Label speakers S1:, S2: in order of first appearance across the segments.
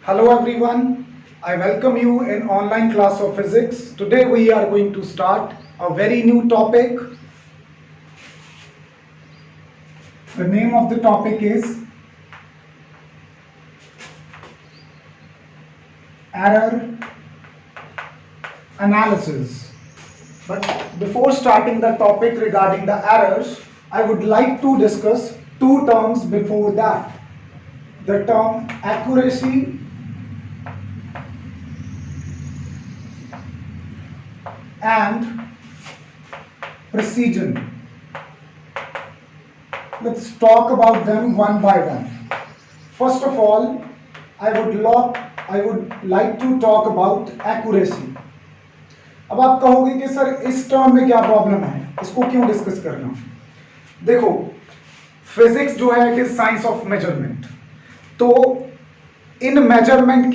S1: Hello everyone, I welcome you in online class of physics. Today we are going to start a very new topic. The name of the topic is error analysis. But before starting the topic regarding the errors, I would like to discuss two terms before that. The term accuracy and precision. Let's talk about them one by one. First of all, I would like to talk about accuracy. अब आप कहोगे कि sir इस term में क्या problem है, इसको क्यों डिस्कस करना? देखो, फिजिक्स जो है it is science of measurement. तो इन मेजरमेंट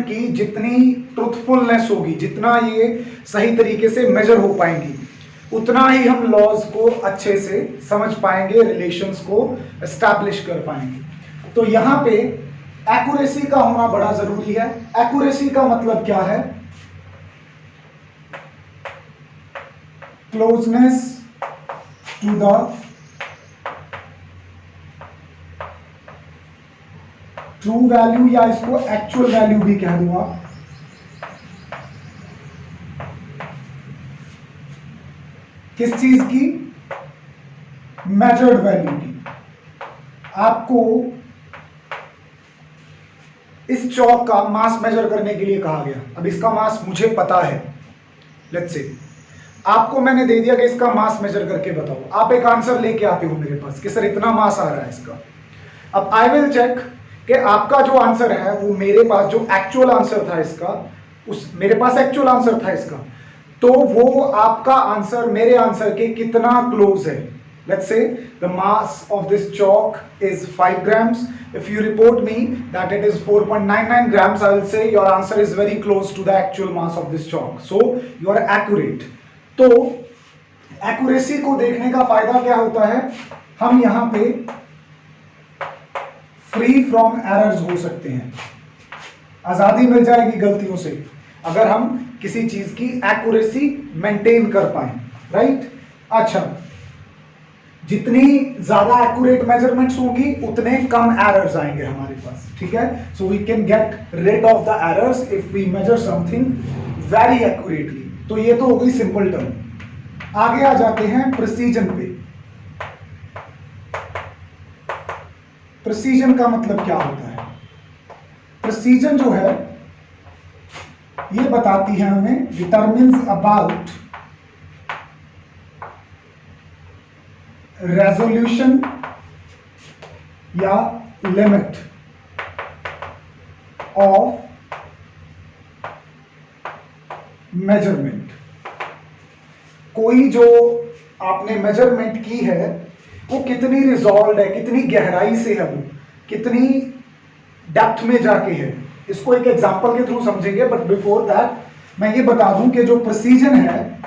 S1: की जितनी ट्रुथफुलनेस होगी, जितना ये सही तरीके से मेजर हो पाएंगी, उतना ही हम लॉज को अच्छे से समझ पाएंगे, रिलेशंस को एस्टैब्लिश कर पाएंगे. तो यहाँ पे एक्यूरेसी का होना बड़ा जरूरी है. एक्यूरेसी का मतलब क्या है? Closeness to the true value, या इसको एक्चुअल वैल्यू भी कह दूंगा. किस चीज की? मेजर्ड वैल्यू की. आपको इस चौक का मास मेजर करने के लिए कहा गया. अब इसका मास मुझे पता है, लेट्स से आपको मैंने दे दिया कि इसका मास मेजर करके बताओ. आप एक आंसर लेके आते हो मेरे पास कि सर इतना मास आ रहा है इसका. अब आई विल चेक कि आपका जो आंसर है वो मेरे पास जो एक्चुअल आंसर था इसका, मेरे पास एक्चुअल आंसर था इसका, तो वो आपका आंसर मेरे आंसर के कितना क्लोज है. Let's say the mass of this chalk is 5 grams. If you report me that it is 4.99 grams, I will say your answer is very close to the actual mass of this chalk. So you are accurate. तो accuracy को देखने का फायदा क्या होता है? हम यहाँ पे free from errors हो सकते हैं. आजादी मिल जाएगी गलतियों से अगर हम किसी चीज की accuracy maintain कर पाए, right? अच्छा, जितनी ज्यादा एक्यूरेट मेजरमेंट्स होंगी उतने कम एरर्स आएंगे हमारे पास. ठीक है, so we can get rid of the errors if we measure something very accurately. तो ये तो हो गई सिंपल टर्म. आगे आ जाते हैं प्रिसीजन पे. प्रिसीजन का मतलब क्या होता है? प्रिसीजन जो है ये बताती है हमें, डिटरमिन्स अबाउट रेजोल्यूशन या लिमिट ऑफ मेजरमेंट. कोई जो आपने मेजरमेंट की है वो कितनी रिजॉल्व है, कितनी गहराई से है, वो कितनी डेप्थ में जाके है. इसको एक एग्जांपल के थ्रू समझेंगे, बट बिफोर दैट मैं ये बता दूं कि जो प्रिसीजन है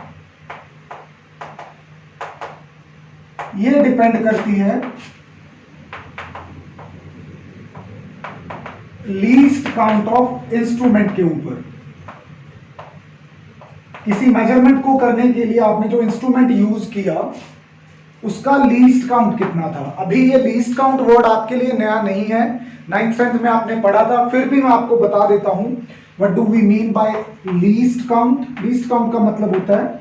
S1: ये डिपेंड करती है लीस्ट काउंट ऑफ इंस्ट्रूमेंट के ऊपर. किसी मेजरमेंट को करने के लिए आपने जो इंस्ट्रूमेंट यूज किया उसका लीस्ट काउंट कितना था. अभी ये लीस्ट काउंट वर्ड आपके लिए नया नहीं है, 9th-10th में आपने पढ़ा था, फिर भी मैं आपको बता देता हूं what do we mean by least count. Least count का मतलब होता है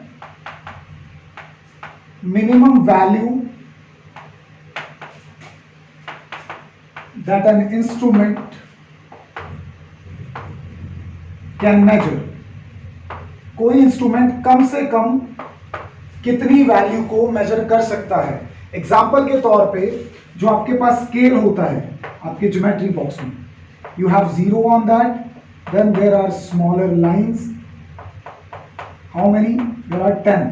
S1: minimum value that an instrument can measure. कोई इंस्ट्रूमेंट कम से कम कितनी वैल्यू को मेजर कर सकता है. एग्जाम्पल के तौर पे जो आपके पास स्केल होता है आपके ज्योमेट्री बॉक्स में, you have 0 on that, then there are smaller lines. How many? There are 10,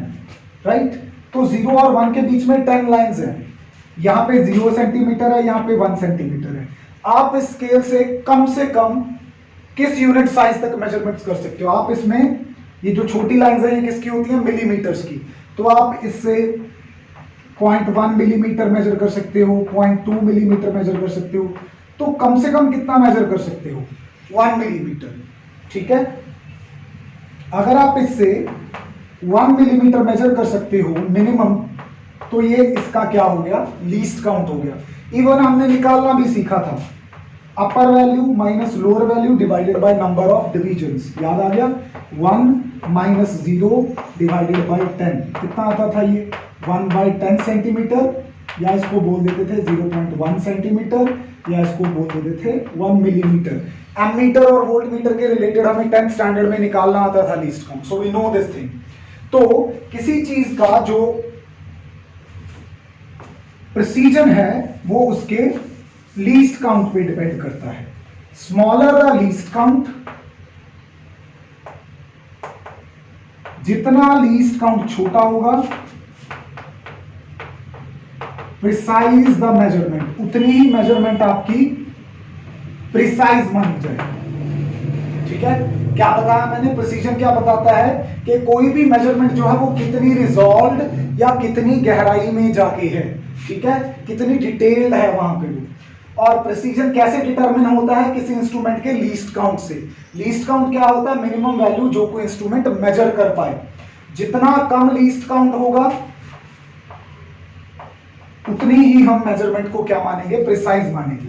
S1: right? तो 0 और 1 के बीच में 10 लाइंस हैं. यहाँ पे 0 सेंटीमीटर है, यहाँ पे 1 सेंटीमीटर है. आप इस स्केल से कम किस यूनिट साइज तक मेजरमेंट्स कर सकते हो? आप इसमें ये जो छोटी लाइंस हैं ये किसकी होती हैं? मिलीमीटर्स की. तो आप इससे 0.1 मिलीमीटर मेजर कर सकते हो, 0.2 मिलीमीटर मेजर कर सकते हो, तो कम से कम कितना मेजर कर सकते हो? 1 मिलीमीटर। ठीक है, अगर आप इससे 1 मिलीमीटर मेजर कर सकते हो मिनिमम, तो ये इसका क्या हो गया? लीस्ट काउंट हो गया। इवन हमने निकालना भी सीखा था, अपर value minus lower value divided by number of divisions. याद आ गया? 1 माइनस 0 डिवाइडेड बाय 10 कितना आता था? ये 1/10 सेंटीमीटर, या इसको बोल देते थे 0.1 सेंटीमीटर, या इसको बोल देते थे 1 मिलीमीटर। एमीटर और वोल्ट मीटर के रिलेटेड हमें 10th स्टैंडर्ड में निकालना आता था least count, so we know this thing. तो किसी चीज का जो प्रिसीजन है वो उसके लीस्ट काउंट पे डिपेंड करता है। स्मॉलर द लीस्ट काउंट, जितना लीस्ट काउंट छोटा होगा, प्रिसाइज द मेजरमेंट, उतनी ही मेजरमेंट आपकी प्रिसाइज मानी जाएगी। ठीक है, क्या बताया मैंने? प्रिसीजन क्या बताता है कि कोई भी मेजरमेंट जो है वो कितनी रिजॉल्व्ड या कितनी गहराई में जाके है। ठीक है, कितनी डिटेल्ड है वहां पे वो। और प्रिसीजन कैसे डिटरमिन होता है? किसी इंस्ट्रूमेंट के लीस्ट काउंट से। लीस्ट काउंट क्या होता है? मिनिमम वैल्यू जो कोई इंस्ट्रूमेंट मेजर कर पाए। जितना कम लीस्ट काउंट होगा उतनी ही हम मेजरमेंट को क्या मानेंगे? प्रिसाइज मानेंगे।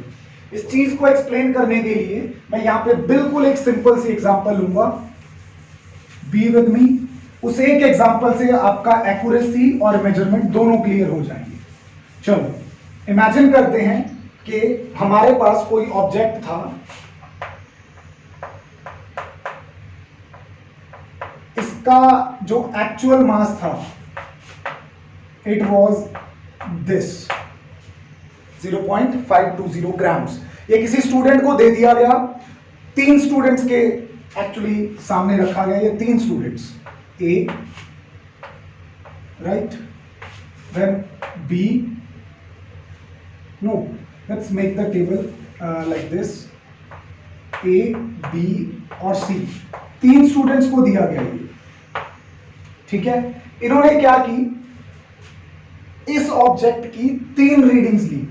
S1: इस चीज को एक्सप्लेन करने के लिए मैं यहां पे बिल्कुल एक सिंपल सी एग्जांपल लूंगा, बी विद मी। उस एक एग्जांपल से आपका एक्यूरेसी और मेजरमेंट दोनों क्लियर हो जाएंगे। चलो इमेजिन करते हैं कि हमारे पास कोई ऑब्जेक्ट था, इसका जो एक्चुअल मास था इट वाज दिस 0.520 ग्राम्स। ये किसी स्टूडेंट को दे दिया गया, 3 स्टूडेंट्स के एक्चुअली सामने रखा गया। ये 3 students, A right, then B, no let's make the table like this, A B और सी, 3 स्टूडेंट्स को दिया गया ये। ठीक है, इन्होंने क्या की? इस ऑब्जेक्ट की 3 रीडिंग्स ली।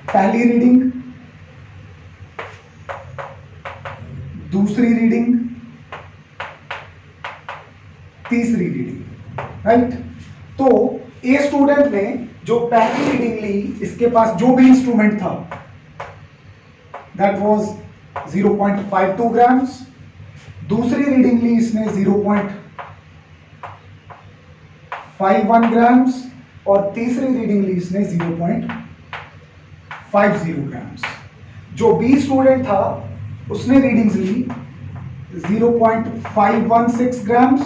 S1: पहली रीडिंग, दूसरी रीडिंग, तीसरी रीडिंग, राइट। तो ए स्टूडेंट ने जो पहली रीडिंग ली, इसके पास जो भी इंस्ट्रूमेंट था दैट वाज 0.52 ग्राम्स। दूसरी रीडिंग ली इसने 0.51 ग्राम्स और तीसरी रीडिंग ली इसने 0.50 ग्राम्स। जो बी स्टूडेंट था उसने रीडिंग्स ली 0.516 ग्राम्स,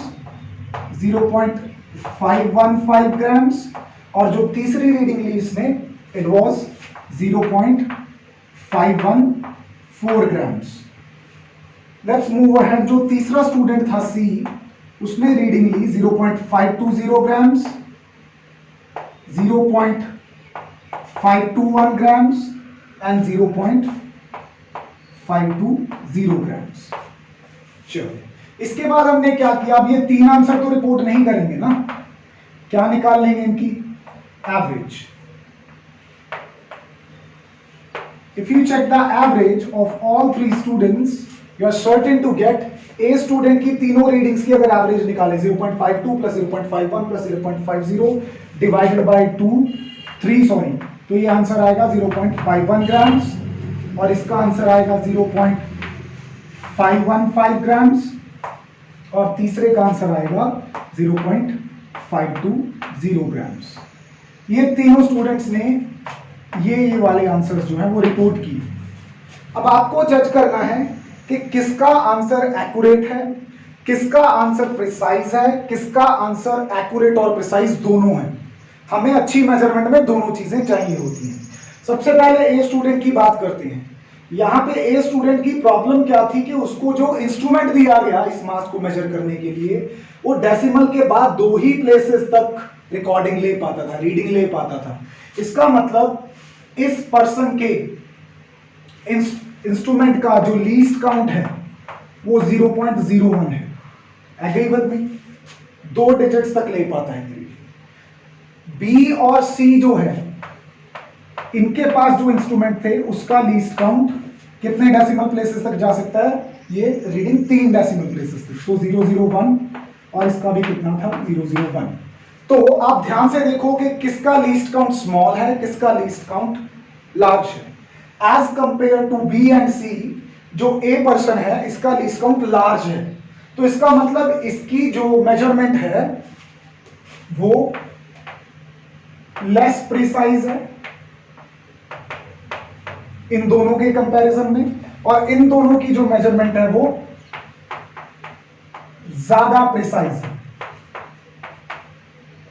S1: 0.515 ग्राम्स और जो तीसरी रीडिंग ली इसने it was 0.514 grams. Let's move ahead. जो तीसरा स्टूडेंट था सी, उसने रीडिंग ली 0.520 ग्राम्स, 0.521 ग्राम्स एंड 0.520 ग्राम्स। चलो इसके बाद हमने क्या किया? अब ये 3 आंसर तो रिपोर्ट नहीं करेंगे ना, क्या निकाल लेंगे? इनकी average. If you check the average of all 3 students you are certain to get. A student की तीनों रीडिंग्स की अगर एवरेज निकालें 0.52 plus 0.51 plus 0.50 divided by 3 sorry, तो ये आंसर आएगा 0.51 ग्राम्स और इसका आंसर आएगा 0.515 ग्राम्स और तीसरे का आंसर आएगा 0.520 ग्राम्स। ये तीनों स्टूडेंट्स ने ये वाले आंसर्स जो हैं वो रिपोर्ट किए। अब आपको जज करना है कि किसका आंसर एक्यूरेट है, किसका आंसर प्रिसाइज है, किसका आंसर एक्यूरेट और प्रिसाइज दोनों है। हमें अच्छी मेजरमेंट में दोनों चीजें चाहिए होती हैं। सबसे पहले ए स्टूडेंट की बात करते हैं। यहाँ पे ए स्टूडेंट की प्रॉब्लम क्या थी कि उसको जो इंस्ट्रूमेंट दिया गया इस मास को मेजर करने के लिए, वो डेसिमल के बाद 2 ही प्लेसेस तक रिकॉर्डिंग ले पाता था, रीडिंग ले पाता था। इसका मतलब इस पर्सन के इंस्ट्रूमेंट का जो लीस्ट काउंट है वो 0.01 है। Agree with me? 2 डिजिट्स तक ले पाता है। बी और सी जो है, इनके पास जो इंस्ट्रूमेंट थे उसका लीस्ट काउंट कितने डेसिमल प्लेसेस तक जा सकता है? ये रीडिंग 3 डेसिमल प्लेसेस थी, तो 001 और इसका भी कितना था? 001। तो आप ध्यान से देखो कि किसका लीस्ट काउंट स्मॉल है, किसका लीस्ट काउंट लार्ज है। As compare to B and C, जो ए पर्सन है इसका लीस्ट काउंट लार्ज है, तो इसका मतलब इसकी जो मेजरमेंट है वो लेस प्रिसाइज है इन दोनों के कंपैरिजन में, और इन दोनों की जो मेजरमेंट है वो ज्यादा प्रिसाइज है।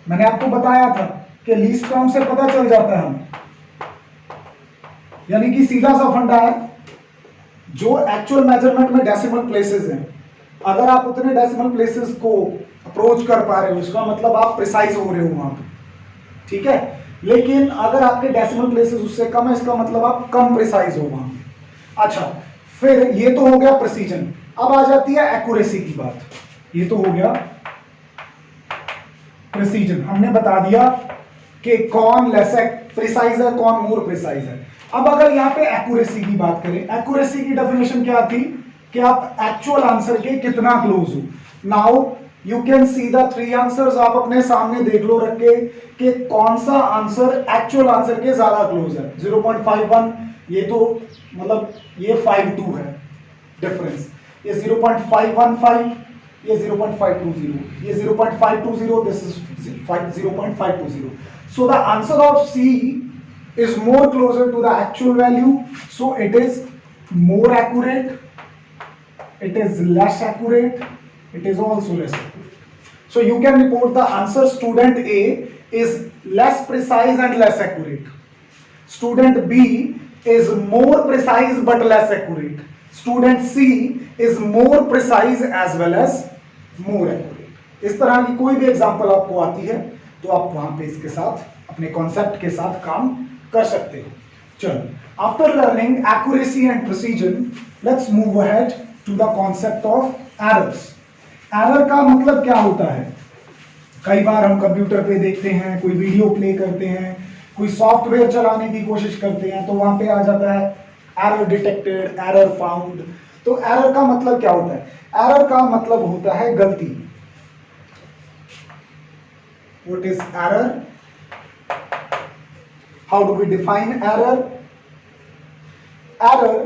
S1: मैंने आपको बताया था कि लीस्ट काउंट से पता चल जाता है हमें, यानी कि सीधा सा फंडा है, जो एक्चुअल मेजरमेंट में डेसिमल प्लेसेस हैं, अगर आप उतने डेसिमल प्लेसेस को अप्रोच कर पा रहे हो इसका मतलब आप प्रिसाइज हो रहे हो वहां पे, ठीक है। लेकिन अगर आपके डेसिमल प्लेसेस उससे कम है, इसका मतलब आप कम प्रिसाइज हो वहां पे। अच्छा, फिर ये तो हो गया प्रिसीजन। अब आ जाती है एक्यूरेसी की बात। ये तो हो गया प्रिसीजन, हमने बता दिया कि कौन लेस प्रिसाइज है, कौन मोर प्रिसाइज है। अब अगर यहाँ पे एक्यूरेसी की बात करें, एक्यूरेसी की डेफिनेशन क्या थी कि आप एक्चुअल आंसर के कितना क्लोज हो। Now you can see the 3 answers, आप अपने सामने देख लो रख के कि कौन सा आंसर एक्चुअल आंसर के ज्यादा क्लोज है। 0.51, ये तो मतलब ये 52 है डिफरेंस, ये 0.515, ये 0.520, ये 0.520, this is 0.520। so the answer of C is more closer to the actual value, so it is more accurate, it is less accurate, it is also less accurate. So you can report the answer student A is less precise and less accurate, student B is more precise but less accurate, student C is more precise as well as more accurate। इस तरह की कोई भी example आपको आती है तो आप वहां पे इसके साथ अपने कॉन्सेप्ट के साथ काम कर सकते हो। चलो, after learning accuracy and precision, let's move ahead to the concept of errors. Error का मतलब क्या होता है? कई बार हम कंप्यूटर पे देखते हैं, कोई वीडियो प्ले करते हैं, कोई सॉफ्टवेयर चलाने की कोशिश करते हैं, तो वहां पे आ जाता है एरर डिटेक्टेड, एरर फाउंड। तो एरर का मतलब क्या होता है? एरर का मतलब होता है गलती। What is error? How do we define error? Error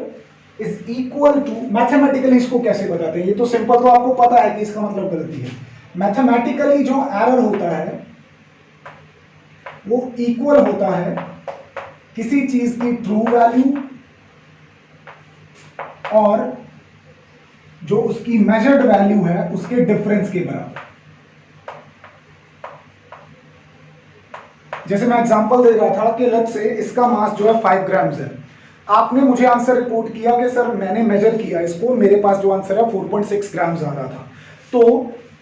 S1: is equal to, mathematically इसको कैसे बताते हैं? ये तो सिंपल, तो आपको पता है कि इसका मतलब गलती है। मैथमेटिकली जो एरर होता है वो इक्वल होता है किसी चीज की ट्रू वैल्यू और जो उसकी मेजर्ड वैल्यू है उसके डिफरेंस के बराबर। जैसे मैं एग्जांपल दे रहा था कि लेट्स से इसका मास जो है 5 ग्राम्स है, आपने मुझे आंसर रिपोर्ट किया कि सर मैंने मेजर किया इसको, मेरे पास जो आंसर है 4.6 ग्राम्स आ रहा था, तो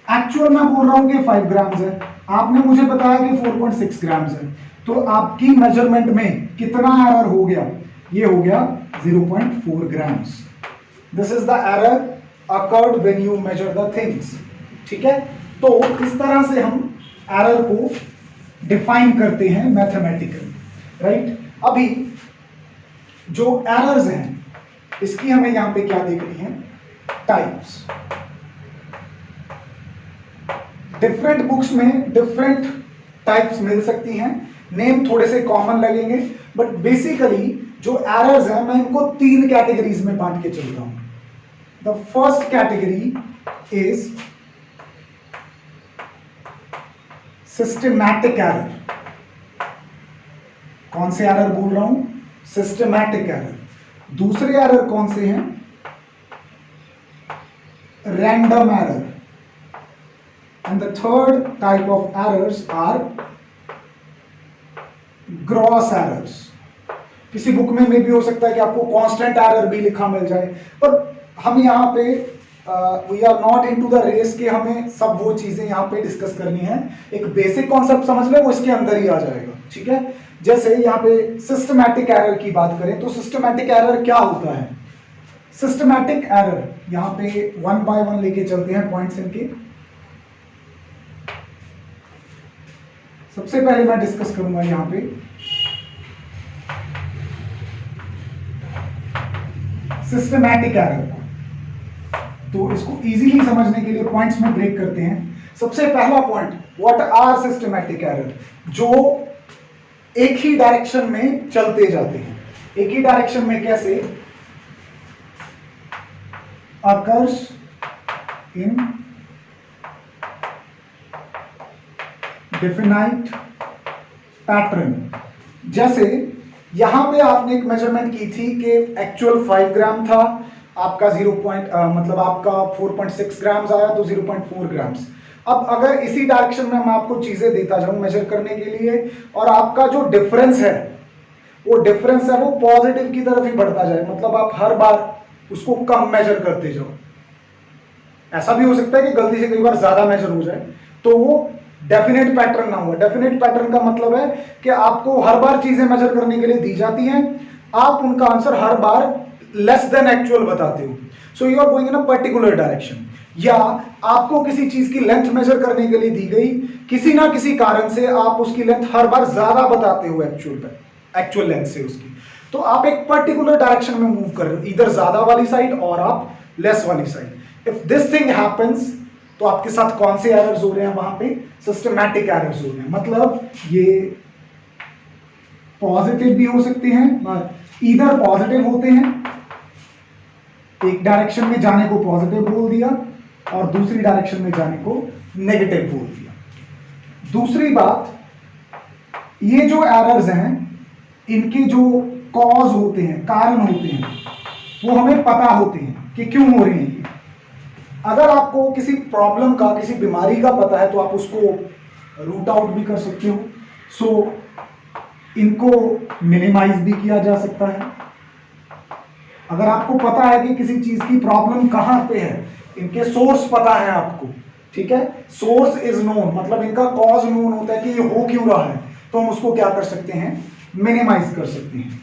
S1: एक्चुअल मैं बोल रहा हूं कि 5 ग्राम्स है, आपने मुझे बताया कि 4.6 ग्राम्स है, तो आपकी मेजरमेंट में कितना एरर हो गया? ये हो गया 0.4 grams. This is the error occurred when you measure the things, ठीक है। तो इस तरह से हम एरर को डिफाइन करते हैं मैथमेटिकली, राइट। अभी जो एरर्स हैं इसकी हमें यहां पे क्या देखनी है? टाइप्स। डिफरेंट बुक्स में डिफरेंट टाइप्स मिल सकती हैं, नेम थोड़े से कॉमन लगेंगे, बट बेसिकली जो एरर्स हैं मैं इनको 3 कैटेगरीज में बांट के चल रहा हूं। The first category is systematic error. कौन से एरर बोल रहा हूं? Systematic error. दूसरे एरर कौन से हैं? Random error. And the third type of errors are gross errors. किसी बुक में भी हो सकता है कि आपको कांस्टेंट एरर भी लिखा मिल जाए, पर हम यहाँ पे we are not into the race के हमें सब वो चीजें यहाँ पे डिस्कस करनी है। एक बेसिक कॉन्सेप्ट समझ लें, वो इसके अंदर ही आ जाएगा, ठीक है। जैसे यहाँ पे सिस्टमैटिक एरर की बात करें तो सिस्टमैटिक एरर क्या होता है? सिस्टमैटिक एरर, यहाँ पे 1 बाय 1 लेके चलते हैं पॉइंट्स इनके। सबसे पहले मैं डिस्कस करूंगा यहां पे सिस्टमैटिक एरर को। तो इसको इजीली समझने के लिए पॉइंट्स में ब्रेक करते हैं। सबसे पहला point, what are systematic error? जो एक ही डायरेक्शन में चलते जाते हैं। एक ही डायरेक्शन में कैसे? Occurs in definite pattern. जैसे यहां पे आपने एक मेजरमेंट की थी कि एक्चुअल 5 ग्राम था, आपका मतलब आपका 4.6 ग्राम्स आया तो 0.4 ग्राम्स। अब अगर इसी डायरेक्शन में मैं आपको चीजें देता जाऊं मेजर करने के लिए, और आपका जो डिफरेंस है वो पॉजिटिव की तरफ ही बढ़ता जाए, मतलब आप हर बार उसको कम मेजर करते जाओ। ऐसा भी हो सकता है कि गलती से कई बार ज्यादा मेजर हो जाए, तो वो डेफिनेट पैटर्न ना हुआ। डेफिनेट पैटर्न का मतलब है कि आपको हर बार चीजें मेजर करने के लिए दी जाती हैं, आप उनका आंसर हर बार लेस देन एक्चुअल बताते हो। So you are going in a particular direction. या आपको किसी चीज की लेंथ मेजर करने के लिए दी गई, किसी ना किसी कारण से आप उसकी लेंथ हर बार ज्यादा बताते हो एक्चुअल लेंथ से उसकी। तो आप एक पर्टिकुलर डायरेक्शन में मूव कर रहे हो, इधर ज्यादा वाली साइड और आप लेस वाली side. If this thing happens, तो आपके साथ कौन से एरर्स हो रहे हैं? वहां पे सिस्टमैटिक एरर्स हो रहे हैं। मतलब ये पॉजिटिव भी हो सकते हैं, इधर पॉजिटिव होते हैं, एक डायरेक्शन में जाने को पॉजिटिव बोल दिया और दूसरी डायरेक्शन में जाने को नेगेटिव बोल दिया। दूसरी बात, ये जो एरर्स हैं इनके जो कॉज होते हैं, कारण होते हैं, वो हमें पता होते हैं कि क्यों हो रही हैं। अगर आपको किसी प्रॉब्लम का, किसी बीमारी का पता है तो आप उसको रूट आउट भी कर सकते हो। सो इनको मिनिमाइज भी किया जा सकता है। अगर आपको पता है कि किसी चीज की प्रॉब्लम कहां पे है, इनके सोर्स पता है आपको, ठीक है, सोर्स इज नोन, मतलब इनका कॉज नोन होता है कि ये हो क्यों रहा है, तो हम उसको क्या कर सकते हैं? मिनिमाइज कर सकते हैं।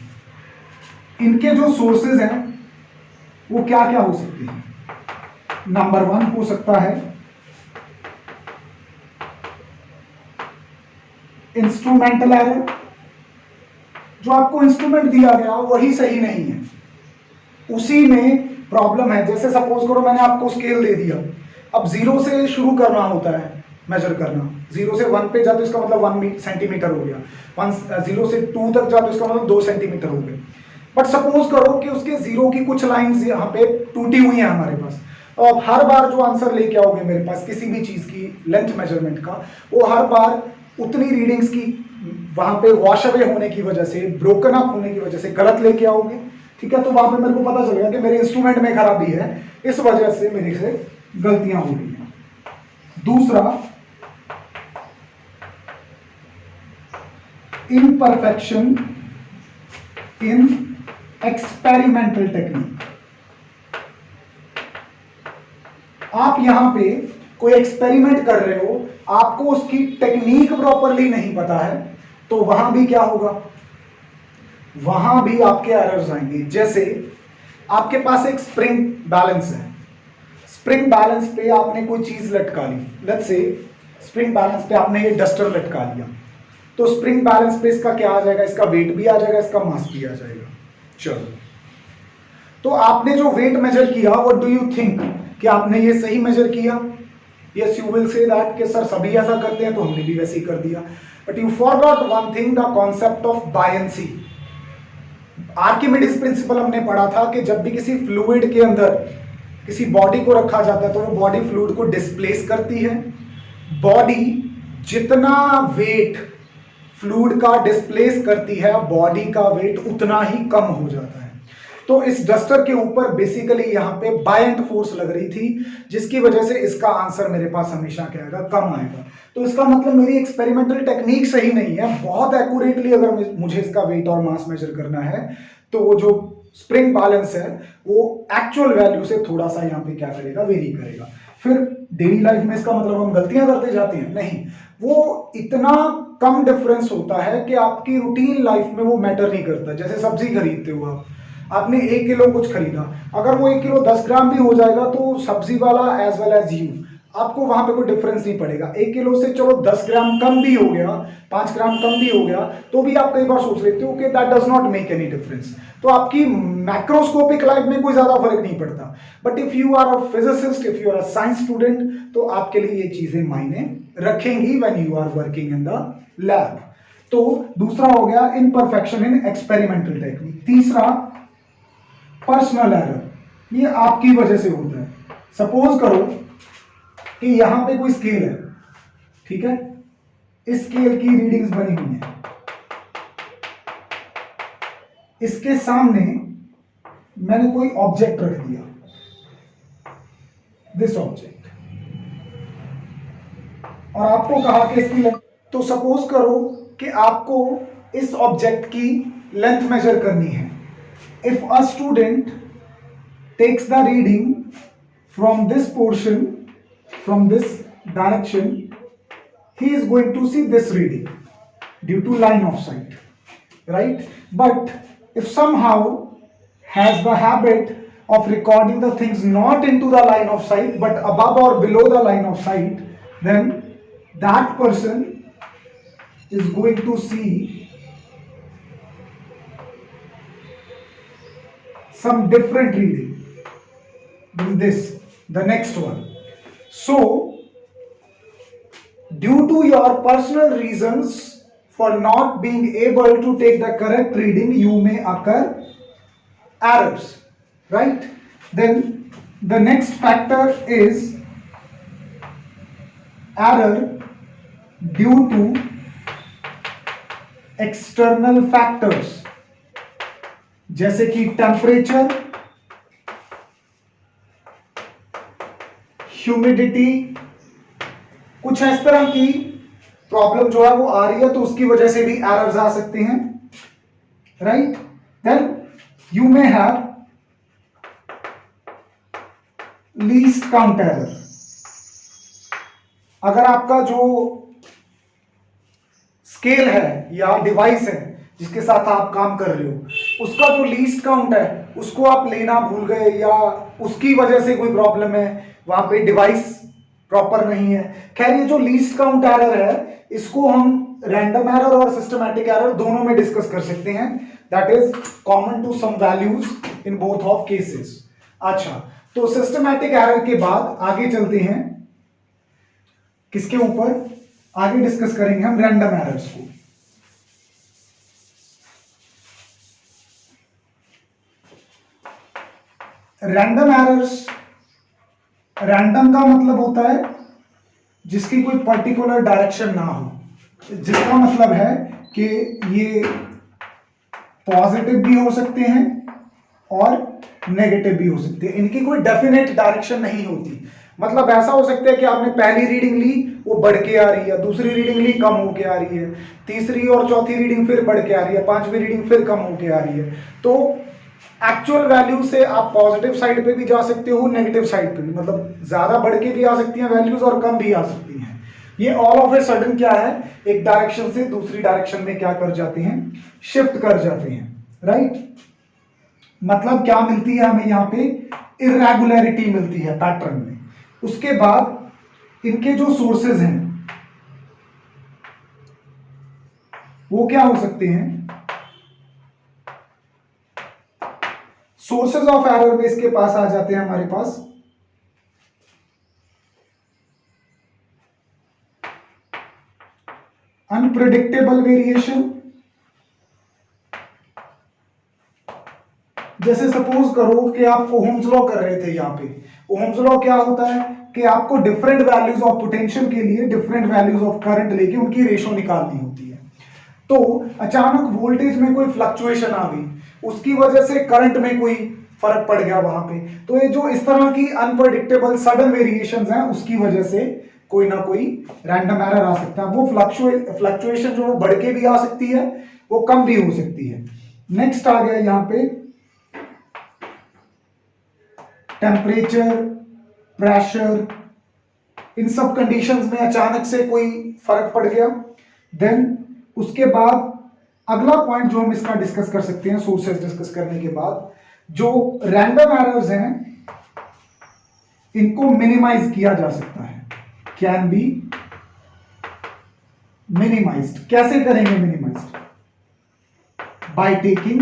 S1: इनके जो सोर्सेज हैं वो क्या क्या हो सकते हैं? नंबर 1 हो सकता है इंस्ट्रूमेंटल एरर। जो आपको इंस्ट्रूमेंट दिया गया वही सही नहीं है, उसी में प्रॉब्लम है। जैसे सपोज करो मैंने आपको स्केल दे दिया, अब 0 से शुरू करना होता है मेजर करना। 0 से 1 पे जाते इसका मतलब 1 सेंटीमीटर हो गया, 0 से 2 तक जाते इसका मतलब 2 सेंटीमीटर हो गए। बट सपोज करो कि उसके 0 की कुछ लाइंस यहाँ पे टूटी हुई हैं हमारे पास, और हर बार जो आंसर लेके आओगे मेरे पास किसी भी चीज की लेंथ मेजरमेंट का, वो हर बार उतनी रीडिंग्स की वहां पे वॉश अवे होने की वजह से, ब्रोकन अप होने की वजह से गलत लेके आओगे, ठीक है। तो वहां पे मेरे को पता चलेगा कि मेरे इंस्ट्रूमेंट में खराबी है, इस वजह से मेरे से गलतियां हो रही हैं। दूसरा, इम्परफेक्शन इन एक्सपेरिमेंटल टेक्निक। आप यहां पे कोई एक्सपेरिमेंट कर रहे हो, आपको उसकी टेक्निक प्रॉपरली नहीं पता है, तो वहां भी क्या होगा? वहां भी आपके एरर्स आएंगे। जैसे आपके पास एक स्प्रिंग बैलेंस है, स्प्रिंग बैलेंस पे आपने कोई चीज लटका ली, लेट्स से स्प्रिंग बैलेंस पे आपने ये डस्टर लटका लिया, तो स्प्रिंग बैलेंस पे इसका क्या आ जाएगा? इसका वेट भी आ जाएगा, इसका मास भी आ जाएगा। चलो, तो आपने जो वेट मेजर किया, व्हाट डू यू थिंक कि आपने ये सही मेजर किया? Yes, you will say that कि सर सभी ऐसा करते हैं तो हमने भी वैसे ही कर दिया। But you forgot one thing, the concept of buoyancy. Archimedes principal हमने पढ़ा था कि जब भी किसी फ्लूइड के अंदर किसी बॉडी को रखा जाता है तो वो बॉडी फ्लूइड को डिस्प्लेस करती है। बॉडी जितना वेट फ्लूइड का डिस्प्लेस करती है, बॉडी का वेट उतना ही कम हो जाता है। तो इस डस्टर के ऊपर बेसिकली यहाँ पे बायंट फोर्स लग रही थी, जिसकी वजह से इसका आंसर मेरे पास हमेशा क्या आएगा? कम आएगा। तो इसका मतलब मेरी एक्सपेरिमेंटल टेक्निक सही नहीं है। बहुत एक्यूरेटली अगर मुझे इसका वेट और मास मेजर करना है, तो वो जो स्प्रिंग बैलेंस है वो एक्चुअल वैल्यू से थोड़ा सा यहाँ पे क्या करेगा? वेरी करेगा। फिर डेली लाइफ में इसका मतलब हम गलतियां करते जाते हैं? नहीं, वो इतना कम डिफरेंस होता है कि आपकी रूटीन लाइफ में वो मैटर नहीं करता। जैसे सब्जी खरीदते हो आपने 1 किलो कुछ खरीदा, अगर वो 1 किलो 10 ग्राम भी हो जाएगा तो सब्जी वाला एज वेल एज यू, आपको वहां पे कोई डिफरेंस नहीं पड़ेगा। 1 किलो से चलो 10 ग्राम कम भी हो गया, 5 ग्राम कम भी हो गया, तो भी आप कई बार सोच लेते हो कि that does not make any difference. तो आपकी मैक्रोस्कोपिक लाइफ में कोई ज्यादा फर्क नहीं पड़ता। But if you are a physicist, if you are a science student, तो आपके लिए ये चीजें मायने रखेंगी when you are working in the lab. तो दूसरा हो गया इम्परफेक्शन इन एक्सपेरिमेंटल टेक्निक। तीसरा पर्सनल एरर, ये आपकी वजह से होता है। सपोज करो कि यहां पे कोई स्केल है, ठीक है, इस स्केल की रीडिंग्स बनी हुई है, इसके सामने मैंने कोई ऑब्जेक्ट रख दिया, दिस ऑब्जेक्ट, और आपको कहा कि इसकी लेंथ, तो सपोज करो कि आपको इस ऑब्जेक्ट की लेंथ मेजर करनी है। If a student takes the reading from this portion, from this direction, he is going to see this reading due to line of sight, right? But if somehow has the habit of recording the things not into the line of sight but above or below the line of sight, then that person is going to see some different reading. This, the next one. So, due to your personal reasons for not being able to take the correct reading, you may occur errors, right? Then the next factor is error due to external factors, जैसे कि temperature, humidity, कुछ इस तरह की problem जो है वो आ रही है, तो उसकी वजह से भी एरर्स आ सकते हैं, right? Then you may have least count error. अगर आपका जो स्केल है या डिवाइस है जिसके साथ आप काम कर रहे हो, उसका जो लीस्ट काउंट है उसको आप लेना भूल गए, या उसकी वजह से कोई प्रॉब्लम है, वहां पे डिवाइस प्रॉपर नहीं है। खैर, ये जो लीस्ट काउंट एरर है इसको हम रैंडम एरर और सिस्टमैटिक एरर दोनों में डिस्कस कर सकते हैं। That is common to some values in both of cases. अच्छा, तो सिस्टमैटिक एरर के बाद आगे चलते हैं, किसके ऊपर आगे डिस्कस करेंगे हम? रैंडम एरर्स को। रैंडम एरर्स, रैंडम का मतलब होता है जिसकी कोई पर्टिकुलर डायरेक्शन ना हो, जिसका मतलब है कि ये पॉजिटिव भी हो सकते हैं और नेगेटिव भी हो सकते हैं, इनकी कोई डेफिनेट डायरेक्शन नहीं होती। मतलब ऐसा हो सकता है कि आपने पहली रीडिंग ली, वो बढ़ के आ रही है, दूसरी रीडिंग ली, कम होके आ रही है, तीसरी और चौथी रीडिंग फिर बढ़ के आ रही है, पांचवी रीडिंग फिर कम होके आ रही है। तो एक्चुअल वैल्यू से आप पॉजिटिव साइड पे भी जा सकते हो, नेगेटिव साइड पे भी, मतलब ज्यादा बढ़ के भी आ सकती हैं वैल्यूज और कम भी आ सकती हैं। ये ऑल ऑफ ए सडन क्या है, एक डायरेक्शन से दूसरी डायरेक्शन में क्या कर जाते हैं, शिफ्ट कर जाते हैं, राइट? मतलब क्या मिलती है हमें यहाँ पे? इरेगुलरिटी मिलती है पैटर्न में। उसके बाद इनके जो सोर्सेज हैं वो क्या हो सकते हैं? सोर्सेज ऑफ एरर में इसके पास आ जाते हैं हमारे पास अनप्रिडिक्टेबल वेरिएशन। जैसे सपोज करो कि आप ओहम्स लॉ कर रहे थे, यहाँ पे ओहम्स लॉ क्या होता है कि आपको डिफरेंट वैल्यूज ऑफ पोटेंशियल के लिए डिफरेंट वैल्यूज ऑफ करंट लेके उनकी रेशो निकालनी होती है। तो अचानक वोल्टेज में कोई फ्लक्चुएशन आ गई, उसकी वजह से करंट में कोई फर्क पड़ गया वहां पे, तो ये जो इस तरह की अनप्रेडिक्टेबल सडन वेरिएशंस हैं उसकी वजह से कोई ना कोई रैंडम एरर आ सकता है। वो फ्लक्चुएशन जो बढ़ के भी आ सकती है, वो कम भी हो सकती है। नेक्स्ट आ गया यहाँ पे टेम्परेचर, प्रेशर, इन सब कंडीशंस में अचानक से कोई फर्क पड़ गया। देन उसके बाद अगला पॉइंट जो हम इसका डिस्कस कर सकते हैं, सोर्सेस डिस्कस करने के बाद, जो रैंडम एरर्स हैं इनको मिनिमाइज किया जा सकता है। Can be minimised. कैसे करेंगे minimised? By taking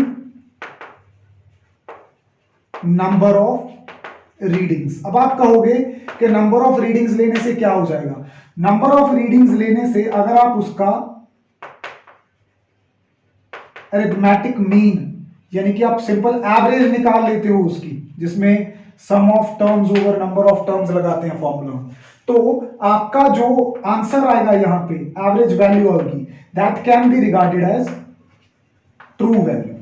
S1: number of readings. अब आप कहोगे कि नंबर ऑफ रीडिंग्स लेने से क्या हो जाएगा? नंबर ऑफ रीडिंग्स लेने से अगर आप उसका अरिथमेटिक मीन यानी कि आप सिंपल एवरेज निकाल लेते हो उसकी, जिसमें sum of terms over number of terms लगाते हैं फॉर्मूला, तो आपका जो आंसर आएगा यहां पे एवरेज वैल्यू होगी, that can be regarded as true value.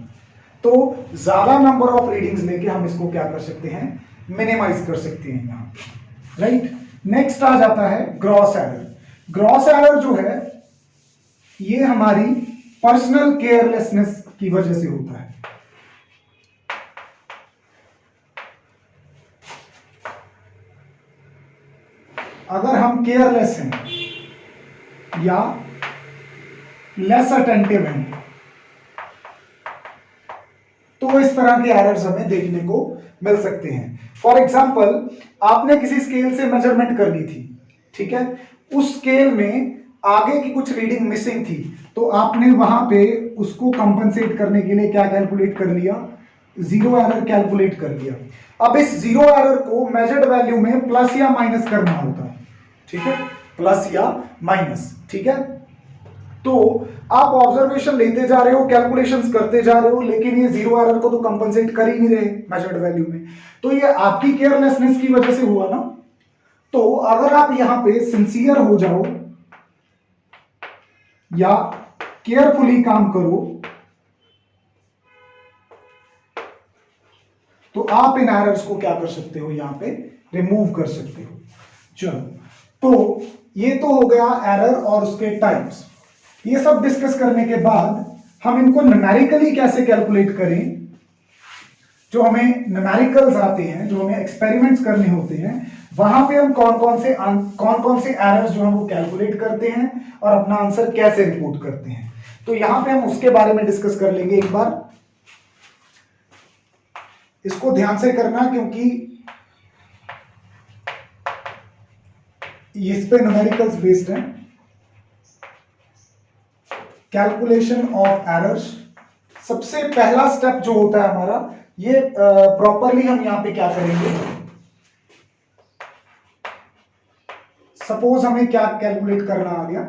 S1: तो ज्यादा नंबर ऑफ रीडिंग्स लेके हम इसको क्या कर सकते हैं? मिनिमाइज कर सकते हैं यहां पे, राइट। नेक्स्ट आ जाता है ग्रॉस एरर। ग्रॉस एरर जो है ये हमारी पर्सनल केयरलेसनेस की वजह से होता है। अगर हम केयरलेस हैं या लेस अटेंटिव हैं तो इस तरह के एरर्स हमें देखने को मिल सकते हैं। फॉर एग्जाम्पल, आपने किसी स्केल से मेजरमेंट करनी थी, ठीक है, उस स्केल में आगे की कुछ रीडिंग मिसिंग थी, तो आपने वहां पे उसको कंपनसेट करने के लिए क्या कैलकुलेट कर लिया? जीरो एरर कैलकुलेट कर लिया। अब इस जीरो एरर को मेजर्ड वैल्यू में प्लस या माइनस करना होता है, ठीक है, प्लस या माइनस, ठीक है। तो आप ऑब्जर्वेशन लेते जा रहे हो, कैलकुलेशंस करते जा रहे हो, लेकिन ये जीरो एरर को तो कंपनसेट कर ही नहीं रहे मेजर्ड वैल्यू में, तो ये आपकी केयरलेसनेस की वजह से हुआ ना। तो अगर आप यहां पे सिंसियर हो जाओ या केयरफुली काम करो तो आप इन एरर्स को क्या कर सकते हो? यहां पे रिमूव कर सकते हो। चलो, तो ये तो हो गया एरर और उसके टाइप्स। ये सब डिस्कस करने के बाद हम इनको न्यूमेरिकली कैसे कैलकुलेट करें, जो हमें न्यूमेरिकल्स आते हैं, जो हमें एक्सपेरिमेंट्स करने होते हैं, वहां पे हम कौन कौन से एरर्स जो हम वो कैलकुलेट करते हैं और अपना आंसर कैसे रिपोर्ट करते हैं, तो यहां पे हम उसके बारे में डिस्कस कर लेंगे एक बार। इसको ध्यान से करना क्योंकि इस पे न्यूमेरिकल्स बेस्ड है। कैलकुलेशन ऑफ एरर्स, सबसे पहला स्टेप जो होता है हमारा, ये प्रॉपरली हम यहां पे क्या करेंगे? सपोज हमें क्या कैलकुलेट करना आ गया?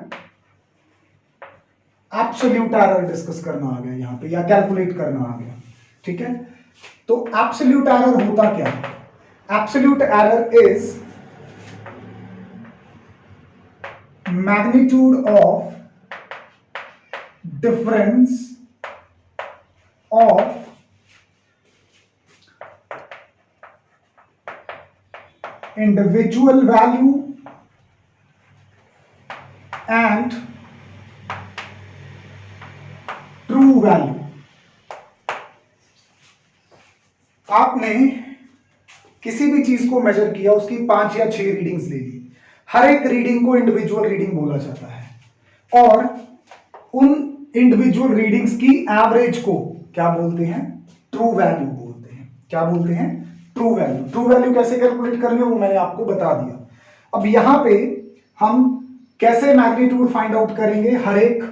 S1: एब्सोल्यूट एरर डिस्कस करना आ गया यहां पे, या कैलकुलेट करना आ गया, ठीक है। तो एब्सोल्यूट एरर होता क्या है? Absolute error is magnitude of difference of individual value and true value। आपने किसी भी चीज को मेजर किया, उसकी 5 या 6 रीडिंग्स ले ली, हर एक रीडिंग को इंडिविजुअल रीडिंग बोला जाता है, और उन इंडिविजुअल रीडिंग्स की एवरेज को क्या बोलते हैं? ट्रू वैल्यू बोलते हैं। क्या बोलते हैं? True value. ट्रू वैल्यू कैसे कैलकुलेट करेंगे वो मैंने आपको बता दिया। अब यहां पे हम कैसे मैग्नीट्यूड फाइंड आउट करेंगे? हर एक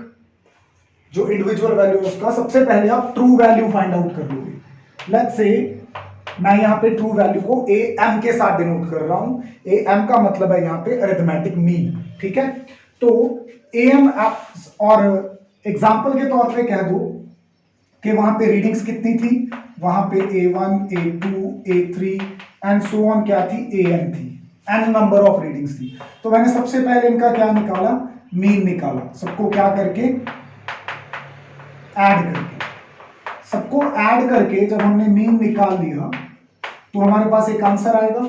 S1: जो इंडिविजुअल वैल्यू है उसका सबसे पहले आप ट्रू वैल्यू फाइंड आउट कर लोगे। लेट्स से मैं यहां पे ट्रू वैल्यू को ए एम के साथ डिनोट कर रहा हूं। ए एम का मतलब है यहां पे अरिथमेटिक मीन, ठीक है। तो ए एम और एग्जाम्पल के तौर पे कह दो कि वहां पे रीडिंग्स कितनी थी? वहां पे A1, A2, A3 and so on क्या थी? AN थी। n नंबर ऑफ रीडिंग्स थी। तो मैंने सबसे पहले इनका क्या निकाला? मीन निकाला। सबको क्या करके? ऐड करके। सबको ऐड करके जब हमने मीन निकाल लिया तो हमारे पास एक आंसर आएगा,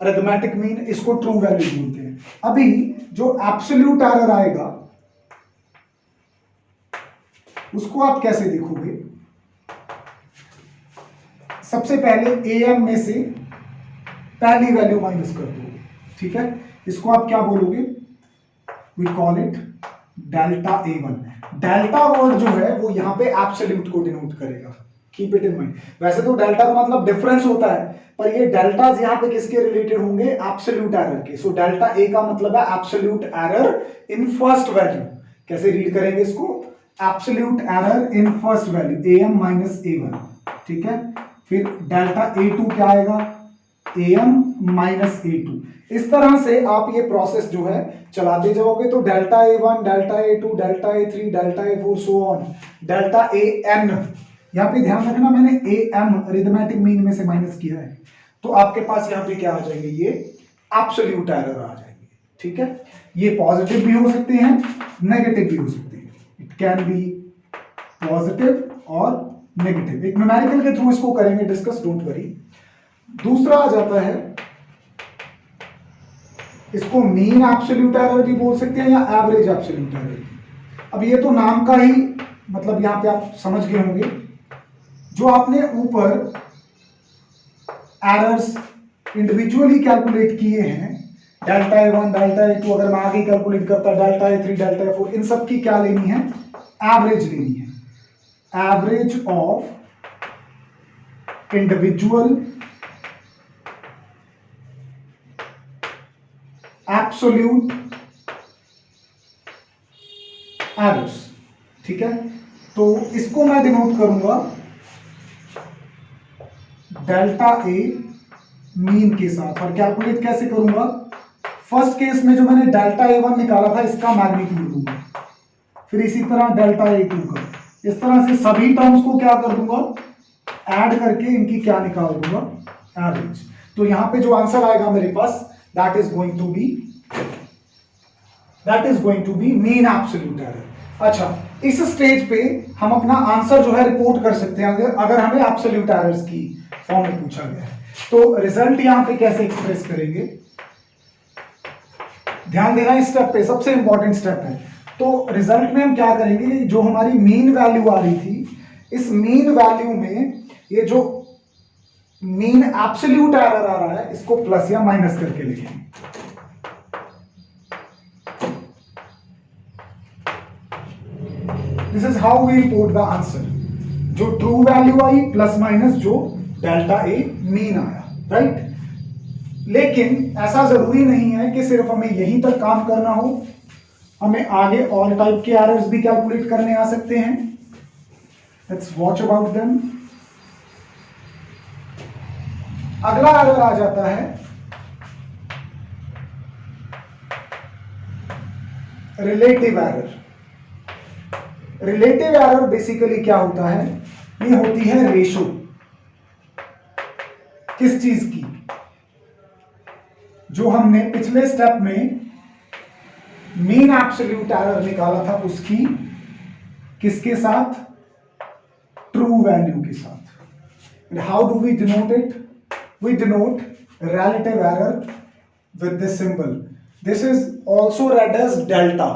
S1: अरिथमेटिक मीन। इसको ट्रू वैल्यू बोलते हैं। अभी जो एब्सोल्यूट एरर आएगा उसको आप कैसे देखोगे? सबसे पहले AM में से पहली वैल्यू माइनस कर दोगे, ठीक है। इसको आप क्या बोलोगे? We call it delta A1। Delta word जो है वो यहां पे एब्सोल्यूट को डिनोट करेगा। Keep it in mind. वैसे तो डेल्टा का मतलब डिफरेंस होता है, पर ये डेल्टाज यहाँ पे किसके रिलेटेड होंगे, एब्सोल्यूट एरर के। सो डेल्टा ए का मतलब है absolute error in first value. कैसे रीड करेंगे इसको, absolute error in first value am minus a1, ठीक है। फिर डेल्टा a2 क्या आएगा, am माइनस a2। इस तरह से आप ये प्रोसेस जो है चलाते जाओगे तो delta a1, delta a2, delta a3, delta a4 so on delta an। यहाँ पे ध्यान रखना मैंने am अरिथमेटिक मीन में से माइनस किया है, तो आपके पास यहाँ पे क्या आ जाएंगे, ये एब्सोल्यूट एरर आ जाएंगे, ठीक है। ये पॉजिटिव भी हो सकते हैं, नेगेटिव भी हो सकते हैं, इट कैन बी पॉजिटिव और नेगेटिव। एक न्यूमेरिकल के थ्रू इसको करेंगे डिस्कस, डोंट वरी। दूसरा आ जाता है, इसको मीन एब्सोल्यूट एरर भी बोल सकते हैं या एवरेज एब्सोल्यूट एरर। अब ये तो नाम का ही मतलब यहां पे आप समझ गए होंगे, जो आपने ऊपर एरर्स इंडिविजुअली कैलकुलेट किए हैं, डेल्टा a1, डेल्टा a2, अगर मैं आगे कैलकुलेट करता डेल्टा a3, डेल्टा a4, इन सब की क्या लेनी है, एवरेज लेनी है। Average of individual absolute errors, ठीक है। तो इसको मैं डिनोट करूंगा डेल्टा ए मीन के साथ, और कैलकुलेट कैसे करूंगा, फर्स्ट केस में जो मैंने डेल्टा a1 निकाला था इसका मैग्नीट्यूड लूंगा, फिर इसी तरह डेल्टा a2 का, इस तरह से सभी टर्म्स को क्या कर दूंगा, ऐड करके इनकी क्या निकाल दूंगा, एवरेज। तो यहां पे जो आंसर आएगा मेरे पास, that is going to be mean absolute error. अच्छा, इस स्टेज पे हम अपना आंसर जो है रिपोर्ट कर सकते हैं अगर हमें एब्सोल्यूट एरर्स की फॉर्म में पूछा गया है। तो रिजल्ट यहां पे कैसे एक्सप्रेस करेंगे, ध्यान देना इस स्टेप पे, सबसे इंपॉर्टेंट स्टेप है। तो रिजल्ट में हम क्या करेंगे, जो हमारी मीन वैल्यू आ रही थी, इस मीन वैल्यू में ये जो मीन एब्सोल्यूट एरर आ रहा है, इसको प्लस या माइनस करके लिखेंगे। This is how we report the answer. जो true value I plus minus जो डेल्टा ए मीन आया, राइट। लेकिन ऐसा जरूरी नहीं है कि सिर्फ हमें यहीं तक काम करना हो, हमें आगे और टाइप के एरर्स भी कैलकुलेट करने आ सकते हैं। Let's watch about them. अगला एरर आ जाता है relative error. Relative error basically क्या होता है, ये होती है रेशो किस चीज की, जो हमने पिछले स्टेप में मीन एब्सोल्यूट एरर निकाला था उसकी किसके साथ, ट्रू वैल्यू के साथ। How do we denote it, we denote relative error with this symbol. This is also read as delta,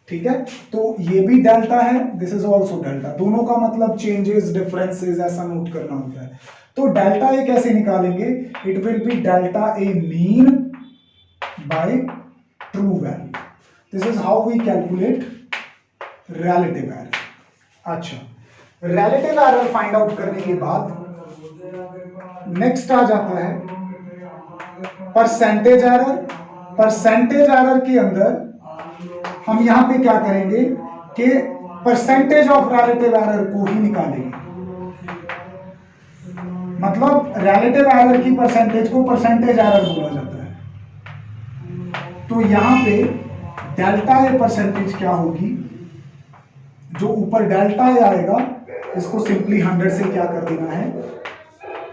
S1: ठीक है। तो ये भी डेल्टा है, दिस इज ऑल्सो डेल्टा, दोनों का मतलब चेंजेस, डिफरेंसेस ऐसा नोट करना होता है। तो डेल्टा ए कैसे निकालेंगे, it will be delta a mean by true value. This is how we calculate relative error. अच्छा, रिलेटिव एरर फाइंड आउट करने के बाद नेक्स्ट आ जाता है परसेंटेज एरर। परसेंटेज एरर के अंदर हम यहां पे क्या करेंगे कि परसेंटेज ऑफ रिलेटिव एरर को ही निकालेंगे, मतलब रिलेटिव एरर की परसेंटेज को परसेंटेज एरर बोला जाता है। तो यहां पे डेल्टा ए परसेंटेज क्या होगी, जो ऊपर डेल्टा ए आएगा इसको सिंपली 100 से क्या कर देना है,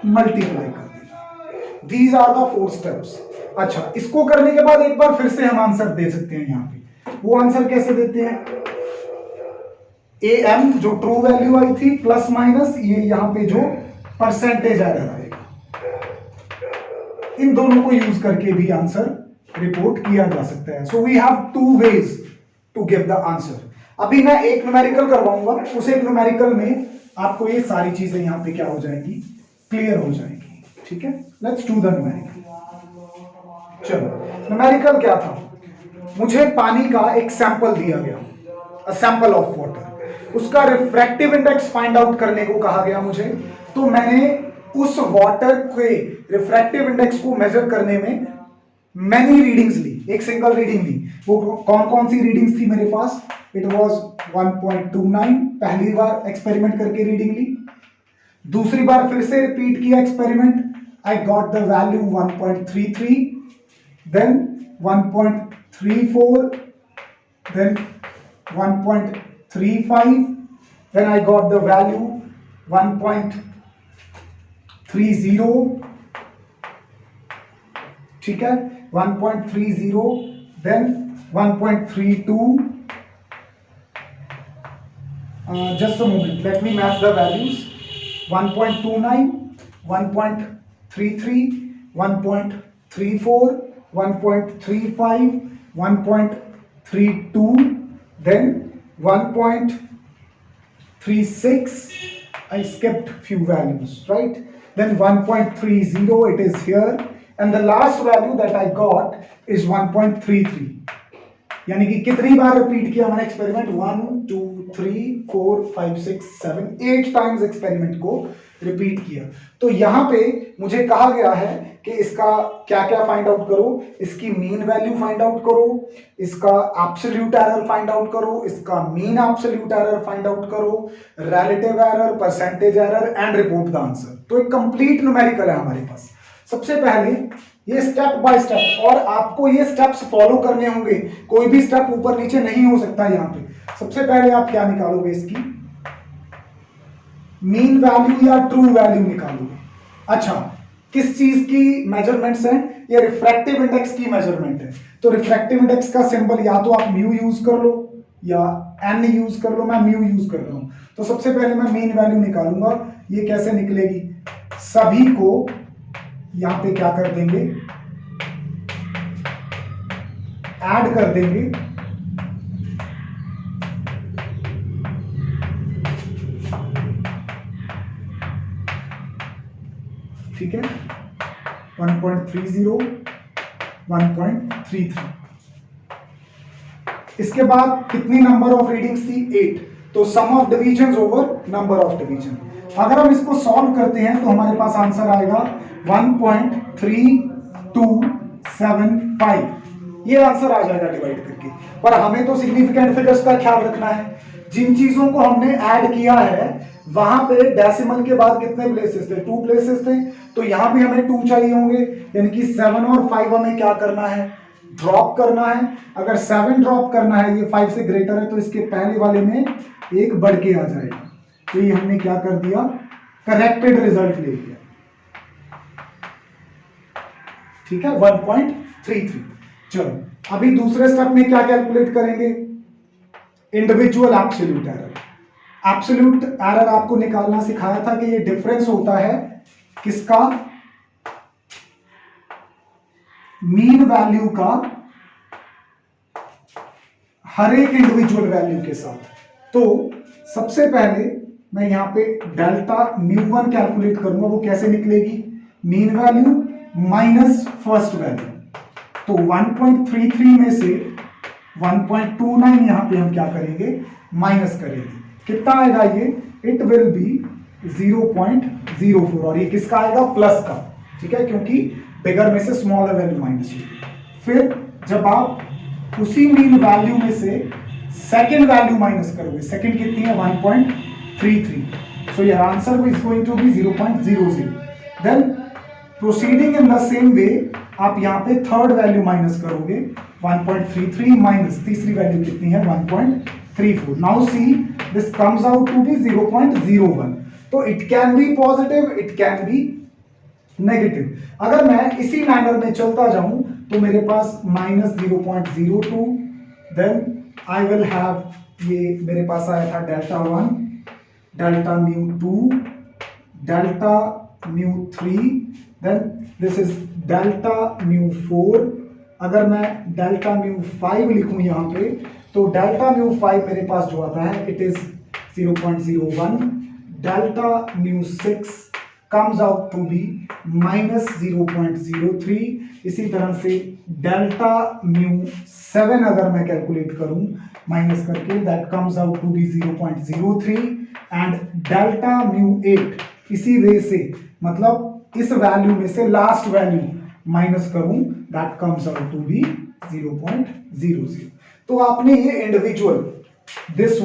S1: मल्टीप्लाई कर देना। These are the 4 steps. अच्छा, इसको करने के बाद एक बार फिर से हम आंसर दे सकते हैं। यहां पे वो आंसर कैसे देते हैं, am जो ट्रू वैल्यू आई थी प्लस माइनस ये यहां पे जो परसेंटेज एरर आएगा, इन दोनों को यूज करके भी आंसर रिपोर्ट किया जा सकता है। So we have 2 ways to give the answer. अभी मैं एक न्यूमेरिकल करवाऊंगा, उस एक न्यूमेरिकल में आपको ये सारी चीजें यहां पे क्या हो जाएंगी, क्लियर हो जाएंगी, ठीक है। Let's do the numerical. चलो, न्यूमेरिकल क्या था, मुझे पानी का एक सैंपल दिया गया, अ सैंपल ऑफ वाटर। उसका रिफ्रैक्टिव इंडेक्स फाइंड आउट करने को कहा गया मुझे। तो मैंने उस वाटर के रिफ्रैक्टिव इंडेक्स को मेजर करने में मैनी रीडिंग्स ली, एक सिंगल रीडिंग ली। वो कौन कौन सी रीडिंग्स थी मेरे पास? इट वाज 1.29, पहली बार एक्सपेरिमेंट करके रीडिंग ली। दूसरी बार फिर से रिपीट किया experiment, I got the value 1.33, then 1.34, then 1.35, then I got the value 1.30, ठीक है, 1.30, then 1.32, just a moment, let me match the values, 1.29, 1.33, 1.34, 1.35, 1.32, then 1.36, I skipped few values, right? Then 1.30, it is here, and the last value that I got is 1.33. यानी कि कितनी बार repeat किया मैंने experiment? 1 2 3 4 5 6 7 8 times experiment को repeat किया। तो यहां पे मुझे कहा गया है कि इसका क्या क्या फाइंड आउट करो, इसकी मीन वैल्यू फाइंड आउट करो, इसका एब्सोल्यूट एरर फाइंड आउट करो, इसका mean absolute error find out करो, relative error, percentage error and report the answer. तो एक कंप्लीट न्यूमेरिकल है हमारे पास। सबसे पहले ये स्टेप बाय स्टेप, और आपको ये स्टेप्स फॉलो करने होंगे, कोई भी स्टेप ऊपर नीचे नहीं हो सकता यहाँ पे। सबसे पहले आप क्या निकालोगे? इसकी मीन वैल्यू या ट्रू वैल्यू निकालोगे। अच्छा, किस चीज की मेजरमेंट्स हैं? ये रिफ्रैक्टिव इंडेक्स की मेजरमेंट है। तो रिफ्रैक्टिव इंडेक्स का सिंबल या तो आप म्यू यूज कर लो या एन यूज कर लो, मैं म्यू यूज कर रहा हूं। तो सबसे पहले मैं मीन वैल्यू निकालूंगा। ये कैसे निकलेगी? सभी को यहां पे क्या कर देंगे? ऐड कर देंगे, ठीक है, 1.30, 1.33। इसके बाद कितनी नंबर ऑफ रीडिंग्स थी? 8। तो sum of division over number of division. अगर हम इसको सॉल्व करते हैं तो हमारे पास आंसर आएगा 1.3275। ये आंसर आ जाएगा डिवाइड करके। पर हमें तो सिग्निफिकेंट फिगर्स का ख्याल रखना है। जिन चीजों को हमने ऐड किया है वहां पे डेसिमल के बाद कितने प्लेसेस थे? 2 प्लेसेस थे। तो यहां भी हमें 2 चाहिए होंगे, यानी कि 7 और 5 हमें क्या करना है? ड्रॉप करना है। अगर 7 ड्रॉप करना है, ये 5 से ग्रेटर है, तो इसके पहले वाले में एक बढ़ के आ जाएगा। तो ये हमने क्या कर दिया? करेक्टेड रिजल्ट ले लिया, ठीक है, 1.33। चलो अभी दूसरे स्टेप में क्या कैलकुलेट करेंगे? Individual absolute error. Absolute error आपको निकालना सिखाया था कि ये डिफरेंस होता है किसका? मीन वैल्यू का हर एक इंडिविजुअल वैल्यू के साथ। तो सबसे पहले मैं यहां पे डेल्टा μ1 कैलकुलेट करूंगा। वो कैसे निकलेगी? Mean value minus first value. तो 1.33 में से 1.29 यहां पे हम क्या करेंगे? माइनस करेंगे। कितना आएगा ये? इट विल बी 0.04, और ये किसका आएगा? प्लस का, ठीक है, क्योंकि बिगर में से स्मॉलर वैल्यू माइनस होगी। फिर जब आप उसी मीन वैल्यू में से सेकेंड वैल्यू माइनस करोगे, सेकेंड कितनी है? 1.33। So your answer is going to be 0.00। Then proceeding in the same way आप यहां पे थर्ड वैल्यू माइनस करोगे, 1.33 माइनस तीसरी वैल्यू कितनी है? 1.34। Now see this comes out to be 0.01। तो it can be positive, it can be negative. अगर मैं इसी मैनर में चलता जाऊं तो मेरे पास -0.02, देन आई विल हैव, ये मेरे पास आया था delta 1, delta μ2, delta μ3, then this is delta μ4। अगर मैं डेल्टा μ5 लिखूं यहां पे, तो डेल्टा μ5 मेरे पास जो आता है it is 0.01, delta μ6 comes out to be -0.03। इसी तरह से डेल्टा म्यू 7 अगर मैं कैलकुलेट करूं माइनस करके, that comes out to be 0.03 and delta mu 8 इसी वे से, मतलब इस वैल्यू में से लास्ट वैल्यू माइनस करूं, that comes out to be 0.00। तो आपने ये इंडिविजुअल दिस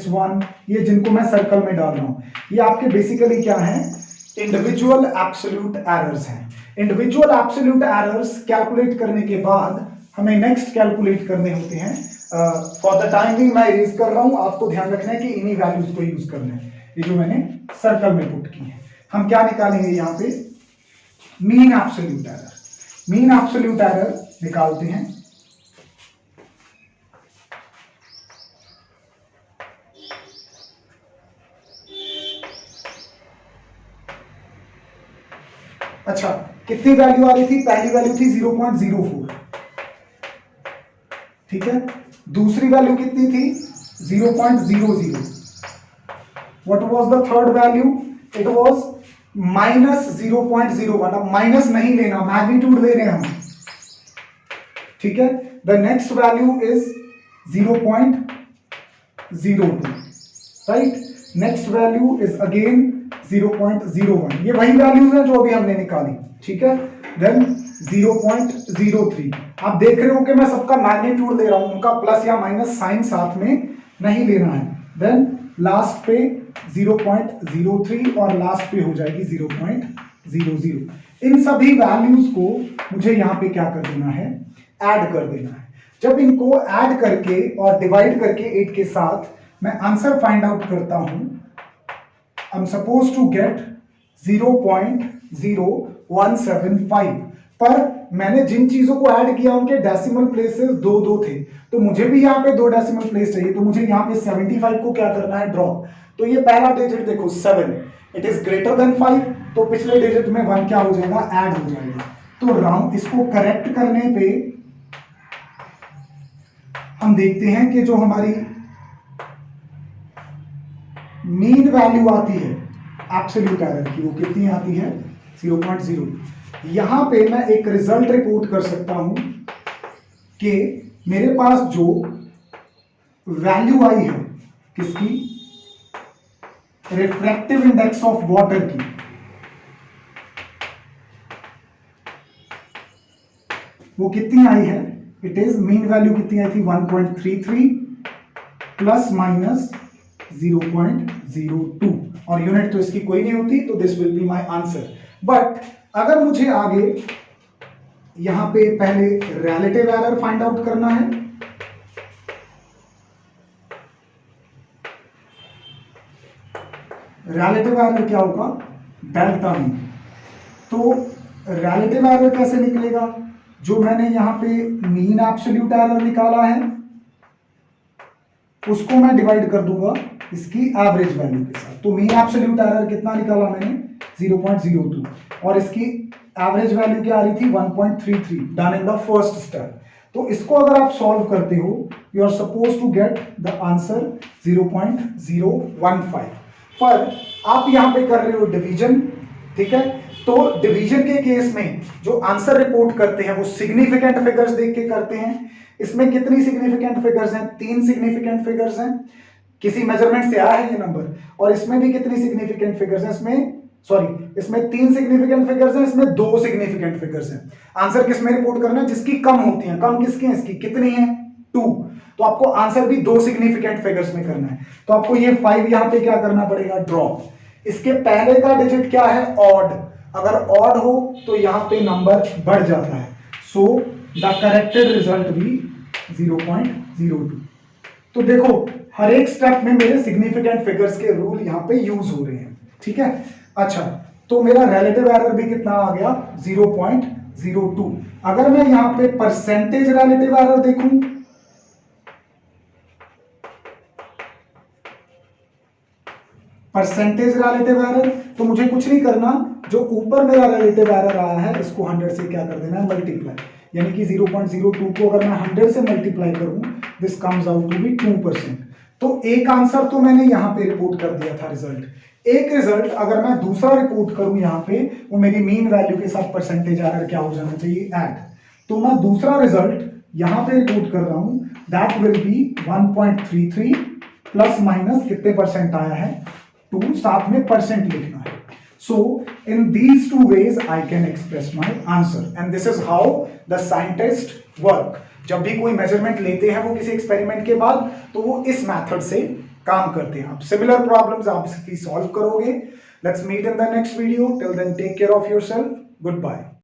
S1: वन ये जिनको मैं सर्कल में डाल रहा हूं, ये आपके बेसिकली क्या है, इंडिविजुअल एब्सोल्यूट एरर्स हैं। इंडिविजुअल एब्सोल्यूट एरर्स कैलकुलेट करने के बाद हमें नेक्स्ट कैलकुलेट करने होते हैं। फॉर द टाइमिंग मैं इरेज कर रहा हूं, आपको ध्यान रखना है कि इन्हीं वैल्यूज को यूज करना है, ये जो मैंने सर्कल में पुट की है। हम क्या निकालेंगे यहां पे, mean absolute error. Mean absolute error निकालते हैं। अच्छा, कितनी वैल्यू आ रही थी, पहली वैल्यू थी 0.04, ठीक है। दूसरी वैल्यू कितनी थी 0.00। What was the third value, it was -0.01। अब माइनस नहीं लेना, मैग्नीट्यूड ले रहे हैं हम, ठीक है। The next value is 0.02, right. Next value is again 0.01। ये वही वैल्यूज हैं जो अभी हमने निकाली, ठीक है। देन 0.03। आप देख रहे हो कि मैं सबका मैग्नीट्यूड ले रहा हूं, उनका प्लस या माइनस साइन साथ में नहीं लेना है। देन लास्ट पे 0.03 और लास्ट पे हो जाएगी 0.00। इन सभी वैल्यूज को मुझे यहां पे क्या कर देना है, ऐड कर देना है। जब इनको ऐड करके और डिवाइड करके 8 के साथ मैं आंसर फाइंड आउट करता हूं, I'm supposed to get 0.0175। पर मैंने जिन चीजों को ऐड किया उनके डेसिमल प्लेसेस 2 थे, तो मुझे भी यहाँ पे 2 डेसिमल प्लेस चाहिए, तो मुझे यहाँ पे 75 को क्या करना है, ड्रॉप। तो ये पहला डिजिट देखो 7, इट इज ग्रेटर देन 5, तो पिछले डिजिट में 1 क्या हो जाएगा, ऐड हो जाएगा। तो राउंड इसको करेक्ट करने पे हम देखते हैं कि जो हमारी मीन वैल्यू आती है एब्सोल्यूट एरर की, वो कितनी आती है, 0.0। यहां पे मैं एक रिजल्ट रिपोर्ट कर सकता हूं कि मेरे पास जो वैल्यू आई है किसकी, रिफ्रैक्टिव इंडेक्स ऑफ वाटर की, वो कितनी आई है, इट इज मीन वैल्यू कितनी आई थी 1.33 प्लस माइनस 0.02, और यूनिट तो इसकी कोई नहीं होती, तो this will be my answer. But अगर मुझे आगे यहां पे पहले रिलेटिव एरर फाइंड आउट करना है, रिलेटिव एरर क्या होगा, डेल्टा म्यू। तो रिलेटिव एरर कैसे निकलेगा, जो मैंने यहां पे मीन एब्सोल्यूट एरर निकाला है उसको मैं डिवाइड कर दूंगा इसकी एवरेज वैल्यू के साथ। तो मीन एब्सोल्यूट एरर कितना निकाला मैंने, 0.02, और इसकी एवरेज वैल्यू क्या आ रही थी 1.33, done in the first step. तो इसको अगर आप सॉल्व करते हो, you are suppose to get the answer 0.015। पर आप यहां पे कर रहे हो डिवीजन, ठीक है। तो डिवीजन के केस में जो आंसर रिपोर्ट करते हैं वो सिग्निफिकेंट फिगर्स देख के करते हैं। इसमें कितनी सिग्निफिकेंट फिगर्स हैं, 3 सिग्निफिकेंट फिगर्स हैं, किसी मेजरमेंट से आया है ये नंबर। और इसमें भी कितनी सिग्निफिकेंट फिगर्स हैं, इसमें 3 सिग्निफिकेंट फिगर्स हैं, इसमें 2 सिग्निफिकेंट फिगर्स हैं। आंसर किस में रिपोर्ट करना है, जिसकी कम होती है, कम किसकी है, इसकी कितनी है 2, तो आपको आंसर भी 2 सिग्निफिकेंट फिगर्स में करना है। तो आपको ये 5 यहां पे क्या करना पड़ेगा, ड्रॉप। इसके पहले का डिजिट क्या है, ऑड, अगर ऑड हो तो यहां पे नंबर बढ़ जाता है। सो द करेक्टेड रिजल्ट भी 0.02। तो देखो हर एक स्टेप में मेरे सिग्निफिकेंट फिगर्स के रूल यहां पे यूज हो रहे हैं, ठीक है। अच्छा, तो मेरा रिलेटिव एरर भी कितना आ गया, 0.02। अगर मैं यहां पे परसेंटेज रिलेटिव एरर देखूं, परसेंटेज रिलेटिव एरर, तो मुझे कुछ नहीं करना, जो ऊपर मेरा रिलेटिव एरर आया है इसको 100 से क्या कर देना है, मल्टीप्लाई। यानी कि 0.02 को अगर मैं 100 से मल्टीप्लाई करूं, this comes out to be 2%। तो एक आंसर तो मैंने यहां पे रिपोर्ट कर दिया था रिजल्ट। एक रिजल्ट अगर मैं दूसरा रिपोर्ट करूं यहां पे, वो मेरी मीन वैल्यू के साथ परसेंटेज एरर क्या हो जाना चाहिए, ऐड। तो मैं दूसरा रिजल्ट यहां पे रिपोर्ट कर रहा हूं, that will be 1.33 plus minus कितने परसेंट आया है 2, साथ में परसेंट लिखना है। So in these two ways I can express my answer and this is how the scientists work. जब भी कोई मेजरमेंट लेते हैं वो किसी एक्सपेरिमेंट के बाद, तो वो इस मेथड से काम करते हैं। अब सिमिलर प्रॉब्लम्स आप इसकी सॉल्व करोगे। Let's meet in the next video, till then take care of yourself, good bye.